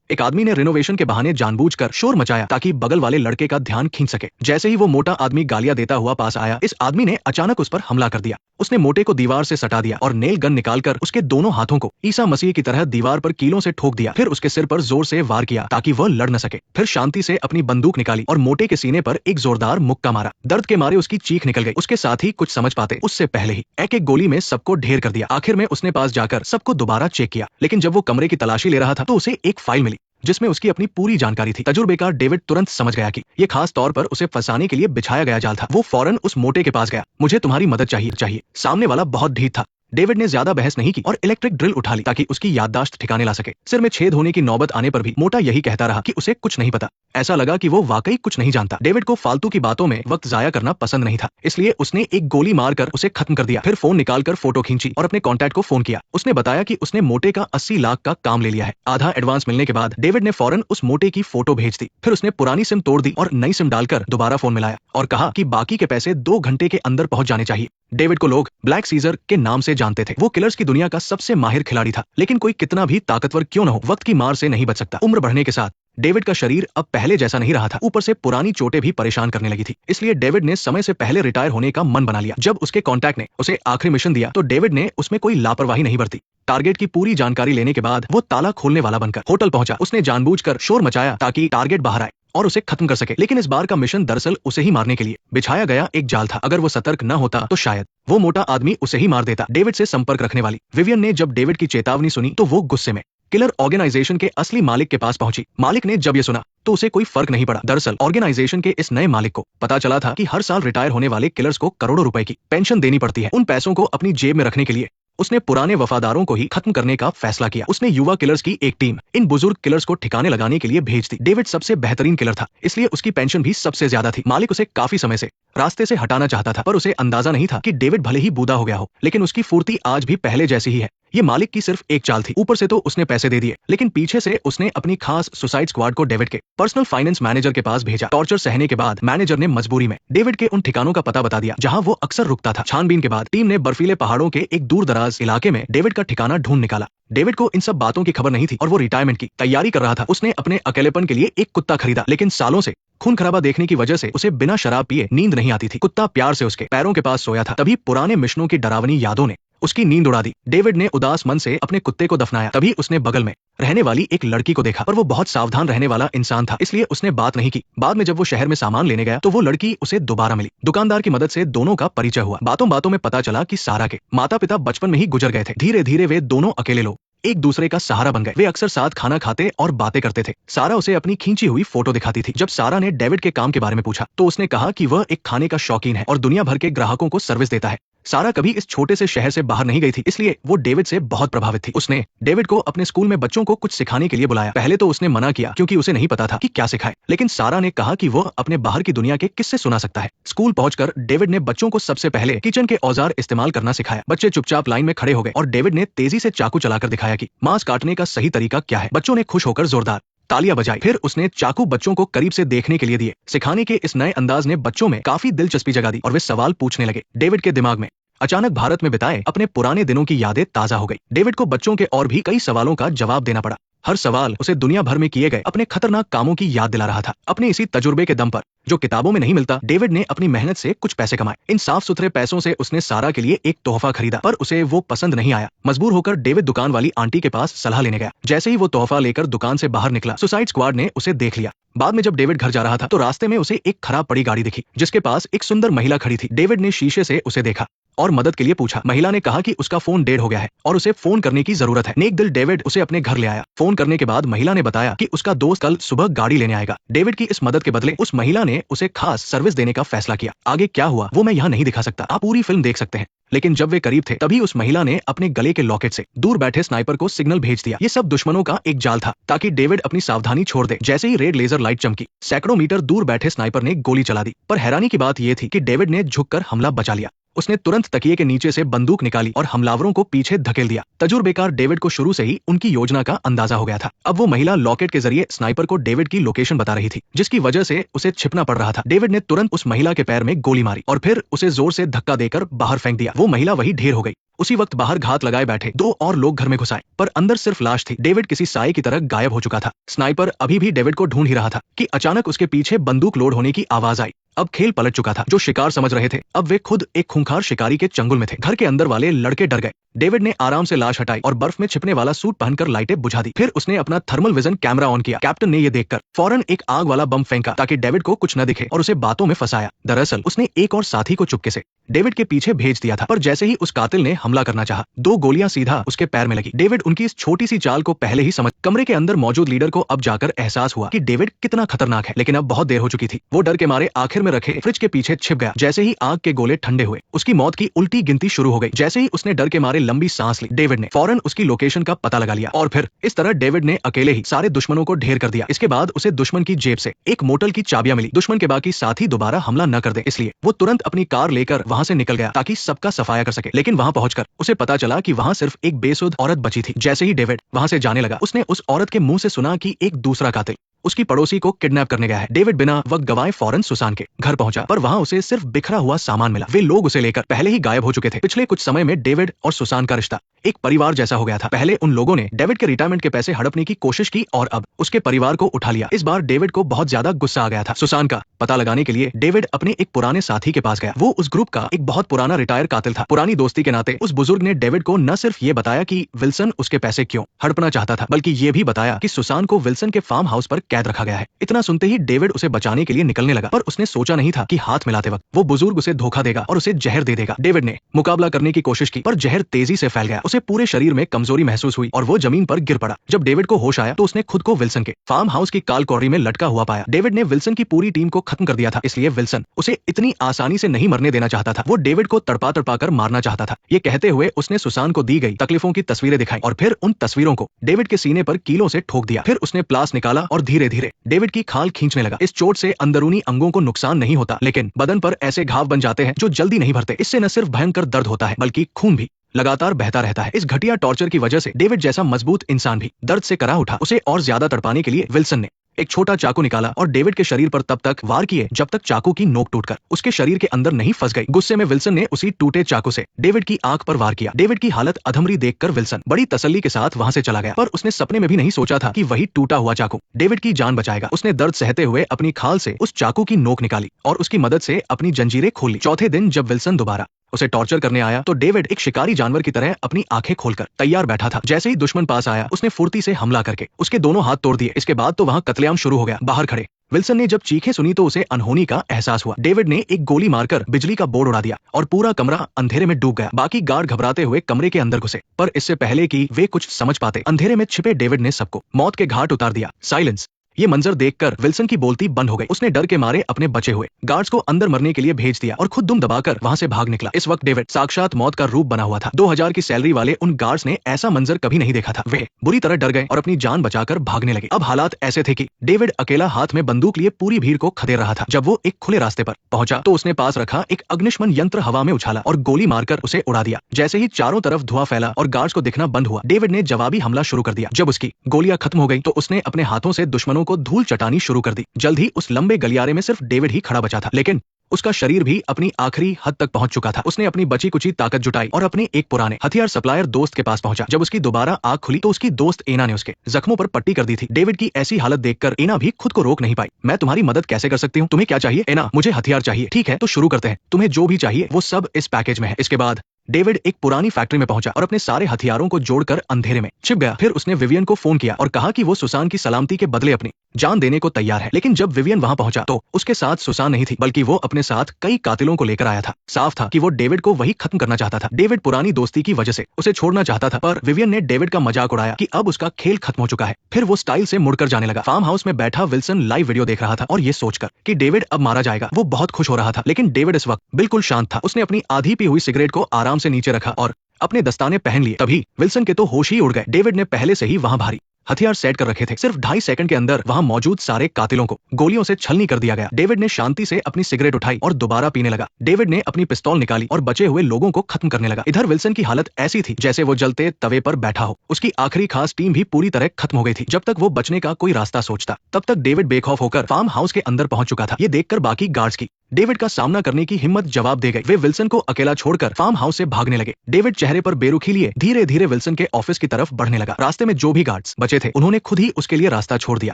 एक आदमी ने रिनोवेशन के बहाने जानबूझकर शोर मचाया ताकि बगल वाले लड़के का ध्यान खींच सके। जैसे ही वो मोटा आदमी गालियां देता हुआ पास आया, इस आदमी ने अचानक उस पर हमला कर दिया। उसने मोटे को दीवार से सटा दिया और नेल गन निकालकर उसके दोनों हाथों को ईसा मसीह की तरह दीवार पर कीलों से ठोक दिया। फिर उसके सिर पर जोर से वार किया ताकि वह लड़ न सके। फिर शांति से अपनी बंदूक निकाली और मोटे के सीने पर एक जोरदार मुक्का मारा। दर्द के मारे उसकी चीख निकल गई। उसके साथ ही कुछ समझ पाते उससे पहले ही एक एक गोली में सबको ढेर कर दिया। आखिर में उसने पास जाकर सबको दोबारा चेक किया, लेकिन जब वो कमरे की तलाशी ले रहा था तो उसे एक फाइल मिली जिसमें उसकी अपनी पूरी जानकारी थी। तजुर्बेकार डेविड तुरंत समझ गया कि ये खास तौर पर उसे फंसाने के लिए बिछाया गया जाल था। वो फौरन उस मोटे के पास गया। मुझे तुम्हारी मदद चाहिए। सामने वाला बहुत ढीठ था। डेविड ने ज्यादा बहस नहीं की और इलेक्ट्रिक ड्रिल उठा ली ताकि उसकी याददाश्त ठिकाने ला सके। सिर में छेद होने की नौबत आने पर भी मोटा यही कहता रहा कि उसे कुछ नहीं पता। ऐसा लगा कि वो वाकई कुछ नहीं जानता। डेविड को फालतू की बातों में वक्त जाया करना पसंद नहीं था, इसलिए उसने एक गोली मारकर उसे खत्म कर दिया। फिर फोन निकालकर फोटो खींची और अपने कॉन्टैक्ट को फोन किया। उसने बताया कि उसने मोटे का 80 लाख का काम ले लिया है। आधा एडवांस मिलने के बाद डेविड ने फौरन उस मोटे की फोटो भेज दी। फिर उसने पुरानी सिम तोड़ दी और नई सिम डालकर दोबारा फोन मिलाया और कहा कि बाकी के पैसे 2 घंटे के अंदर पहुंच जाने चाहिए। डेविड को लोग ब्लैक सीजर के नाम से जानते थे। वो किलर्स की दुनिया का सबसे माहिर खिलाड़ी था, लेकिन कोई कितना भी ताकतवर क्यों न हो, वक्त की मार से नहीं बच सकता। उम्र बढ़ने के साथ डेविड का शरीर अब पहले जैसा नहीं रहा था। ऊपर से पुरानी चोटें भी परेशान करने लगी थी, इसलिए डेविड ने समय से पहले रिटायर होने का मन बना लिया। जब उसके कॉन्टैक्ट ने उसे आखिरी मिशन दिया तो डेविड ने उसमें कोई लापरवाही नहीं बरती। टारगेट की पूरी जानकारी लेने के बाद वो ताला खोलने वाला बनकर होटल पहुंचा। उसने जानबूझकर शोर मचाया ताकि टारगेट बाहर आए और उसे खत्म कर सके, लेकिन इस बार का मिशन दरअसल उसे ही मारने के लिए बिछाया गया एक जाल था। अगर वो सतर्क न होता तो शायद वो मोटा आदमी उसे ही मार देता। डेविड से संपर्क रखने वाली विवियन ने जब डेविड की चेतावनी सुनी तो वो गुस्से में किलर ऑर्गेनाइजेशन के असली मालिक के पास पहुंची। मालिक ने जब ये सुना तो उसे कोई फर्क नहीं पड़ा। दरअसल ऑर्गेनाइजेशन के इस नए मालिक को पता चला था कि हर साल रिटायर होने वाले किलर्स को करोड़ों रुपए की पेंशन देनी पड़ती है। उन पैसों को अपनी जेब में रखने के लिए उसने पुराने वफादारों को ही खत्म करने का फैसला किया। उसने युवा किलर्स की एक टीम इन बुजुर्ग किलर्स को ठिकाने लगाने के लिए भेज दी। डेविड सबसे बेहतरीन किलर था, इसलिए उसकी पेंशन भी सबसे ज्यादा थी। मालिक उसे काफी समय से रास्ते से हटाना चाहता था, पर उसे अंदाजा नहीं था कि डेविड भले ही बूढ़ा हो गया हो, लेकिन उसकी फुर्ती आज भी पहले जैसी ही है। ये मालिक की सिर्फ एक चाल थी। ऊपर से तो उसने पैसे दे दिए, लेकिन पीछे से उसने अपनी खास सुसाइड स्क्वाड को डेविड के पर्सनल फाइनेंस मैनेजर के पास भेजा। टॉर्चर सहने के बाद मैनेजर ने मजबूरी में डेविड के उन ठिकानों का पता बता दिया जहां वो अक्सर रुकता था। छानबीन के बाद टीम ने बर्फीले पहाड़ों के एक दूर दराज इलाके में डेविड का ठिकाना ढूंढ निकाला। डेविड को इन सब बातों की खबर नहीं थी और वो रिटायरमेंट की तैयारी कर रहा था। उसने अपने अकेलेपन के लिए एक कुत्ता खरीदा, लेकिन सालों से खून खराबा देखने की वजह से उसे बिना शराब पिए नींद नहीं आती थी। कुत्ता प्यार से उसके पैरों के पास सोया था। तभी पुराने मिशनों की डरावनी यादों ने उसकी नींद उड़ा दी। डेविड ने उदास मन से अपने कुत्ते को दफनाया। तभी उसने बगल में रहने वाली एक लड़की को देखा, पर वो बहुत सावधान रहने वाला इंसान था, इसलिए उसने बात नहीं की। बाद में जब वो शहर में सामान लेने गया तो वो लड़की उसे दोबारा मिली। दुकानदार की मदद से दोनों का परिचय हुआ। बातों बातों में पता चला कि सारा के माता पिता बचपन में ही गुजर गए थे। धीरे धीरे वे दोनों अकेले लोग एक दूसरे का सहारा बन गए। वे अक्सर साथ खाना खाते और बातें करते थे। सारा उसे अपनी खींची हुई फोटो दिखाती थी। जब सारा ने डेविड के काम के बारे में पूछा तो उसने कहा कि वह एक खाने का शौकीन है और दुनिया भर के ग्राहकों को सर्विस देता है। सारा कभी इस छोटे से शहर से बाहर नहीं गई थी, इसलिए वो डेविड से बहुत प्रभावित थी। उसने डेविड को अपने स्कूल में बच्चों को कुछ सिखाने के लिए बुलाया। पहले तो उसने मना किया क्योंकि उसे नहीं पता था कि क्या सिखाए, लेकिन सारा ने कहा कि वह अपने बाहर की दुनिया के किस्से सुना सकता है। स्कूल पहुंचकर डेविड ने बच्चों को सबसे पहले किचन के औजार इस्तेमाल करना सिखाया। बच्चे चुपचाप लाइन में खड़े हो गए और डेविड ने तेजी से चाकू चलाकर दिखाया कि मांस काटने का सही तरीका क्या है। बच्चों ने खुश होकर जोरदार तालियां बजाई। फिर उसने चाकू बच्चों को करीब से देखने के लिए दिए। सिखाने के इस नए अंदाज ने बच्चों में काफी दिलचस्पी जगा दी और वे सवाल पूछने लगे। डेविड के दिमाग में अचानक भारत में बिताए अपने पुराने दिनों की यादें ताजा हो गई। डेविड को बच्चों के और भी कई सवालों का जवाब देना पड़ा। हर सवाल उसे दुनिया भर में किए गए अपने खतरनाक कामों की याद दिला रहा था। अपने इसी तजुर्बे के दम पर जो किताबों में नहीं मिलता, डेविड ने अपनी मेहनत से कुछ पैसे कमाए। इन साफ सुथरे पैसों से उसने सारा के लिए एक तोहफा खरीदा, पर उसे वो पसंद नहीं आया। मजबूर होकर डेविड दुकान वाली आंटी के पास सलाह लेने गया। जैसे ही वो तोहफा लेकर दुकान से बाहर निकला, सुसाइड स्क्वाड ने उसे देख लिया। बाद में जब डेविड घर जा रहा था तो रास्ते में उसे एक खराब पड़ी गाड़ी दिखी जिसके पास एक सुंदर महिला खड़ी थी। डेविड ने शीशे से उसे देखा और मदद के लिए पूछा। महिला ने कहा कि उसका फोन डेड हो गया है और उसे फोन करने की जरूरत है। नेक दिल डेविड उसे अपने घर ले आया। फोन करने के बाद महिला ने बताया कि उसका दोस्त कल सुबह गाड़ी लेने आएगा। डेविड की इस मदद के बदले उस महिला ने उसे खास सर्विस देने का फैसला किया। आगे क्या हुआ वो मैं यहाँ नहीं दिखा सकता, आप पूरी फिल्म देख सकते हैं। लेकिन जब वे करीब थे तभी उस महिला ने अपने गले के लॉकेट से दूर बैठे स्नाइपर को सिग्नल भेज दिया। ये सब दुश्मनों का एक जाल था ताकि डेविड अपनी सावधानी छोड़ दे। जैसे ही रेड लेजर लाइट चमकी, सैकड़ों मीटर दूर बैठे स्नाइपर ने गोली चला दी। पर हैरानी की बात यह थी कि डेविड ने झुककर हमला बचा लिया। उसने तुरंत तकिए के नीचे से बंदूक निकाली और हमलावरों को पीछे धकेल दिया। तजुर्बेकार डेविड को शुरू से ही उनकी योजना का अंदाजा हो गया था। अब वो महिला लॉकेट के जरिए स्नाइपर को डेविड की लोकेशन बता रही थी, जिसकी वजह से उसे छिपना पड़ रहा था। डेविड ने तुरंत उस महिला के पैर में गोली मारी और फिर उसे जोर से धक्का देकर बाहर फेंक दिया। वो महिला वही ढेर हो गई उसी वक्त बाहर घात लगाए बैठे 2 और लोग घर में घुस आए, पर अंदर सिर्फ लाश थी। डेविड किसी साए की तरह गायब हो चुका था। स्नाइपर अभी भी डेविड को ढूंढ ही रहा था कि अचानक उसके पीछे बंदूक लोड होने की आवाज आई। अब खेल पलट चुका था। जो शिकार समझ रहे थे, अब वे खुद एक खूंखार शिकारी के चंगुल में थे। घर के अंदर वाले लड़के डर गए। डेविड ने आराम से लाश हटाई और बर्फ में छिपने वाला सूट पहनकर लाइटें बुझा दी। फिर उसने अपना थर्मल विजन कैमरा ऑन किया। कैप्टन ने यह देखकर फौरन एक आग वाला बम फेंका ताकि डेविड को कुछ न दिखे और उसे बातों में फंसाया। दरअसल उसने एक और साथी को चुपके से डेविड के पीछे भेज दिया था, पर जैसे ही उस कातिल ने हमला करना चाहा, 2 गोलियां सीधा उसके पैर में लगी। डेविड उनकी इस छोटी सी चाल को पहले ही समझ। कमरे के अंदर मौजूद लीडर को अब जाकर एहसास हुआ कि डेविड कितना खतरनाक है, लेकिन अब बहुत देर हो चुकी थी। वो डर के मारे आखिर में रखे फ्रिज के पीछे छिप गया। जैसे ही आग के गोले ठंडे हुए, उसकी मौत की उल्टी गिनती शुरू हो गई। जैसे ही उसने डर के मारे लंबी सांस ली, डेविड ने फौरन उसकी लोकेशन का पता लगा लिया और फिर इस तरह डेविड ने अकेले ही सारे दुश्मनों को ढेर कर दिया। इसके बाद उसे दुश्मन की जेब से एक मोटल की चाबियां मिली। दुश्मन के बाकी साथी दोबारा हमला न कर दे, इसलिए वो तुरंत अपनी कार लेकर वहां से निकल गया ताकि सबका सफाया कर सके। लेकिन वहां पहुंचकर उसे पता चला कि वहां सिर्फ एक बेसुध औरत बची थी। जैसे ही डेविड वहां से जाने लगा, उसने उस औरत के मुंह से सुना कि एक दूसरा कातिल उसकी पड़ोसी को किडनैप करने गया है। डेविड बिना वक्त गवाए फौरन सुसान के घर पहुंचा, पर वहां उसे सिर्फ बिखरा हुआ सामान मिला। वे लोग उसे लेकर पहले ही गायब हो चुके थे। पिछले कुछ समय में डेविड और सुसान का रिश्ता एक परिवार जैसा हो गया था। पहले उन लोगों ने डेविड के रिटायरमेंट के पैसे हड़पने की कोशिश की और अब उसके परिवार को उठा लिया। इस बार डेविड को बहुत ज्यादा गुस्सा आ गया था। सुसान का पता लगाने के लिए डेविड अपने एक पुराने साथी के पास गया। वो उस ग्रुप का एक बहुत पुराना रिटायर कातिल था। पुरानी दोस्ती के नाते उस बुजुर्ग ने डेविड को न सिर्फ ये बताया कि विल्सन उसके पैसे क्यों हड़पना चाहता था, बल्कि ये भी बताया कि सुसान को विल्सन के फार्म हाउस पर कैद रखा गया है। इतना सुनते ही डेविड उसे बचाने के लिए निकलने लगा, पर उसने सोचा नहीं था कि हाथ मिलाते वक्त वो बुजुर्ग उसे धोखा देगा और उसे जहर दे देगा। डेविड ने मुकाबला करने की कोशिश की, पर जहर तेजी से फैल गया। उसे पूरे शरीर में कमजोरी महसूस हुई और वो जमीन पर गिर पड़ा। जब डेविड को होश आया तो उसने खुद को विल्सन के फार्म हाउस की काल कौड़ी में लटका हुआ पाया। डेविड ने विल्सन की पूरी टीम को खत्म कर दिया था, इसलिए विल्सन उसे इतनी आसानी से नहीं मरने देना चाहता था। वो डेविड को तड़पा तड़पा कर मारना चाहता था। ये कहते हुए उसने सुसान को दी गई तकलीफों की तस्वीरें दिखाई और फिर उन तस्वीरों को डेविड के सीने पर कीलों से ठोक दिया। फिर उसने प्लास निकाला और धीरे धीरे डेविड की खाल खींचने लगा। इस चोट से अंदरूनी अंगों को नुकसान नहीं होता, लेकिन बदन पर ऐसे घाव बन जाते हैं जो जल्दी नहीं भरते। इससे न सिर्फ भयंकर दर्द होता है, बल्कि खून भी लगातार बहता रहता है। इस घटिया टॉर्चर की वजह से डेविड जैसा मजबूत इंसान भी दर्द से करा उठा। उसे और ज्यादा तड़पाने के लिए विल्सन ने एक छोटा चाकू निकाला और डेविड के शरीर पर तब तक वार किए जब तक चाकू की नोक टूटकर उसके शरीर के अंदर नहीं फंस गई। गुस्से में विल्सन ने उसी टूटे चाकू से डेविड की आंख पर वार किया। डेविड की हालत अधमरी देखकर विल्सन बड़ी तसल्ली के साथ वहां से चला गया, पर उसने सपने में भी नहीं सोचा था कि वही टूटा हुआ चाकू डेविड की जान बचाएगा। उसने दर्द सहते हुए अपनी खाल से उस चाकू की नोक निकाली और उसकी मदद से अपनी जंजीरें खोल ली। चौथे दिन जब विल्सन दोबारा उसे टॉर्चर करने आया तो डेविड एक शिकारी जानवर की तरह अपनी आंखें खोलकर तैयार बैठा था। जैसे ही दुश्मन पास आया, उसने फुर्ती से हमला करके उसके दोनों हाथ तोड़ दिए। इसके बाद तो वहां कत्लेआम शुरू हो गया। बाहर खड़े विल्सन ने जब चीखें सुनी तो उसे अनहोनी का एहसास हुआ। डेविड ने एक गोली मारकर बिजली का बोर्ड उड़ा दिया और पूरा कमरा अंधेरे में डूब गया। बाकी गार्ड घबराते हुए कमरे के अंदर घुसे, पर इससे पहले कि वे कुछ समझ पाते, अंधेरे में छिपे डेविड ने सबको मौत के घाट उतार दिया। साइलेंस। ये मंजर देखकर विल्सन की बोलती बंद हो गई। उसने डर के मारे अपने बचे हुए गार्ड्स को अंदर मरने के लिए भेज दिया और खुद दुम दबाकर वहां से भाग निकला। इस वक्त डेविड साक्षात मौत का रूप बना हुआ था। 2000 की सैलरी वाले उन गार्ड्स ने ऐसा मंजर कभी नहीं देखा था। वे बुरी तरह डर गए और अपनी जान बचाकर भागने लगे। अब हालात ऐसे थे कि डेविड अकेला हाथ में बंदूक लिए पूरी भीड़ को खदेड़ रहा था। जब वो एक खुले रास्ते पर पहुंचा तो उसने पास रखा एक अग्निशमन यंत्र हवा में उछाला और गोली मारकर उसे उड़ा दिया। जैसे ही चारों तरफ धुआं फैला और गार्ड्स को दिखना बंद हुआ, डेविड ने जवाबी हमला शुरू कर दिया। जब उसकी गोलियां खत्म हो गई तो उसने अपने हाथों से दुश्मनों को धूल चटानी शुरू कर दी। जल्द ही उस लंबे गलियारे में सिर्फ डेविड ही खड़ा बचा था, लेकिन उसका शरीर भी अपनी आखिरी हद तक पहुंच चुका था। उसने अपनी बची कुची ताकत जुटाई और अपने एक पुराने हथियार सप्लायर दोस्त के पास पहुंचा। जब उसकी दोबारा आंख खुली तो उसकी दोस्त एना ने उसके जख्मों पर पट्टी कर दी थी। डेविड की ऐसी हालत देखकर एना भी खुद को रोक नहीं पाई। मैं तुम्हारी मदद कैसे कर सकती हूँ? तुम्हें क्या चाहिए? एना, मुझे हथियार चाहिए। ठीक है, तो शुरू करते हैं। तुम्हें जो भी चाहिए वो सब इस पैकेज में है। इसके बाद डेविड एक पुरानी फैक्ट्री में पहुंचा और अपने सारे हथियारों को जोड़कर अंधेरे में छिप गया। फिर उसने विवियन को फोन किया और कहा कि वो सुसान की सलामती के बदले अपनी जान देने को तैयार है। लेकिन जब विवियन वहां पहुंचा तो उसके साथ सुसान नहीं थी, बल्कि वो अपने साथ कई कातिलों को लेकर आया था। साफ था कि वो डेविड को वही खत्म करना चाहता था। डेविड पुरानी दोस्ती की वजह से उसे छोड़ना चाहता था, पर विवियन ने डेविड का मजाक उड़ाया कि अब उसका खेल खत्म हो चुका है। फिर वो स्टाइल से मुड़कर जाने लगा। फार्म हाउस में बैठा विल्सन लाइव वीडियो देख रहा था और ये सोचकर कि डेविड अब मारा जाएगा वो बहुत खुश हो रहा था। लेकिन डेविड इस वक्त बिल्कुल शांत था। उसने अपनी आधी पी हुई सिगरेट को आराम से नीचे रखा और अपने दस्ताने पहन लिए। तभी विल्सन के तो होश ही उड़ गए। डेविड ने पहले से ही वहां भारी हथियार सेट कर रखे थे। सिर्फ 2.5 सेकंड के अंदर वहां मौजूद सारे कातिलों को गोलियों से छलनी कर दिया गया। डेविड ने शांति से अपनी सिगरेट उठाई और दोबारा पीने लगा। डेविड ने अपनी पिस्तौल निकाली और बचे हुए लोगों को खत्म करने लगा। इधर विल्सन की हालत ऐसी थी जैसे वो जलते तवे पर बैठा हो। उसकी आखिरी खास टीम भी पूरी तरह खत्म हो गई थी। जब तक वो बचने का कोई रास्ता सोचता, तब तक डेविड बेखौफ होकर फार्म हाउस के अंदर पहुंच चुका था। ये देखकर बाकी गार्ड्स की डेविड का सामना करने की हिम्मत जवाब दे गई। वे विल्सन को अकेला छोड़कर फार्म हाउस से भागने लगे। डेविड चेहरे पर बेरुखी लिए धीरे धीरे विल्सन के ऑफिस की तरफ बढ़ने लगा। रास्ते में जो भी गार्ड्स बचे थे उन्होंने खुद ही उसके लिए रास्ता छोड़ दिया।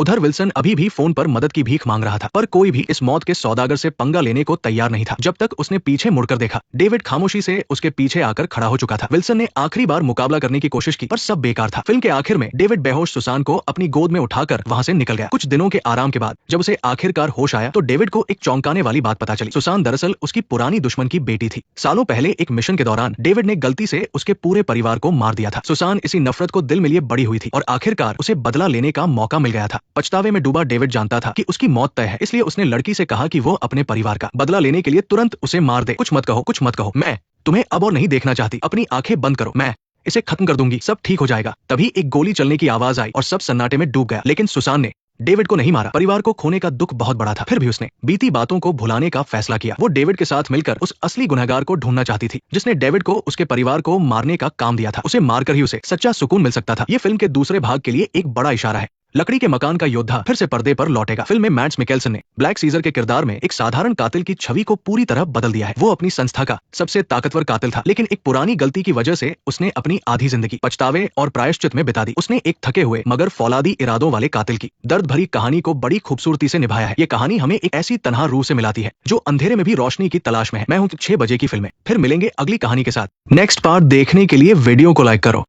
उधर विल्सन अभी भी फोन पर मदद की भीख मांग रहा था, पर कोई भी इस मौत के सौदागर से पंगा लेने को तैयार नहीं था। जब तक उसने पीछे मुड़कर देखा, डेविड खामोशी से उसके पीछे आकर खड़ा हो चुका था। विल्सन ने आखिरी बार मुकाबला करने की कोशिश की, पर सब बेकार था। फिल्म के आखिर में डेविड बेहोश सुसान को अपनी गोद में उठाकर वहां से निकल गया। कुछ दिनों के आराम के बाद जब उसे आखिरकार होश आया तो डेविड को एक चौंकाने वाली बात पता चली। सुसान दरअसल उसकी पुरानी दुश्मन की बेटी थी। सालों पहले एक मिशन के दौरान डेविड ने गलती से उसके पूरे परिवार को मार दिया था। सुसान इसी नफरत को दिल में लिए बड़ी हुई थी और आखिरकार उसे बदला लेने का मौका मिल गया था। पछतावे में डूबा डेविड जानता था कि उसकी मौत तय है, इसलिए उसने लड़की से कहा कि वो अपने परिवार का बदला लेने के लिए तुरंत उसे मार दे। कुछ मत कहो, कुछ मत कहो, मैं तुम्हें अब और नहीं देखना चाहती। अपनी आंखें बंद करो, मैं इसे खत्म कर दूंगी, सब ठीक हो जाएगा। तभी एक गोली चलने की आवाज आई और सब सन्नाटे में डूब गया। लेकिन सुसान ने डेविड को नहीं मारा। परिवार को खोने का दुख बहुत बड़ा था, फिर भी उसने बीती बातों को भुलाने का फैसला किया। वो डेविड के साथ मिलकर उस असली गुनहगार को ढूंढना चाहती थी, जिसने डेविड को उसके परिवार को मारने का काम दिया था। उसे मारकर ही उसे सच्चा सुकून मिल सकता था। ये फिल्म के दूसरे भाग के लिए एक बड़ा इशारा है। लकड़ी के मकान का योद्धा फिर से पर्दे पर लौटेगा। फिल्म में मैड्स मिकेल्सन ने ब्लैक सीजर के किरदार में एक साधारण कातिल की छवि को पूरी तरह बदल दिया है। वो अपनी संस्था का सबसे ताकतवर कातिल था, लेकिन एक पुरानी गलती की वजह से उसने अपनी आधी जिंदगी पछतावे और प्रायश्चित में बिता दी। उसने एक थके हुए मगर फौलादी इरादों वाले कातिल की दर्द भरी कहानी को बड़ी खूबसूरती से निभाया है। ये कहानी हमें एक ऐसी तन्हा रूह से मिलाती है जो अंधेरे में भी रोशनी की तलाश में है। मैं हूँ 6 बजे की फिल्म में। फिर मिलेंगे अगली कहानी के साथ। नेक्स्ट पार्ट देखने के लिए वीडियो को लाइक करो।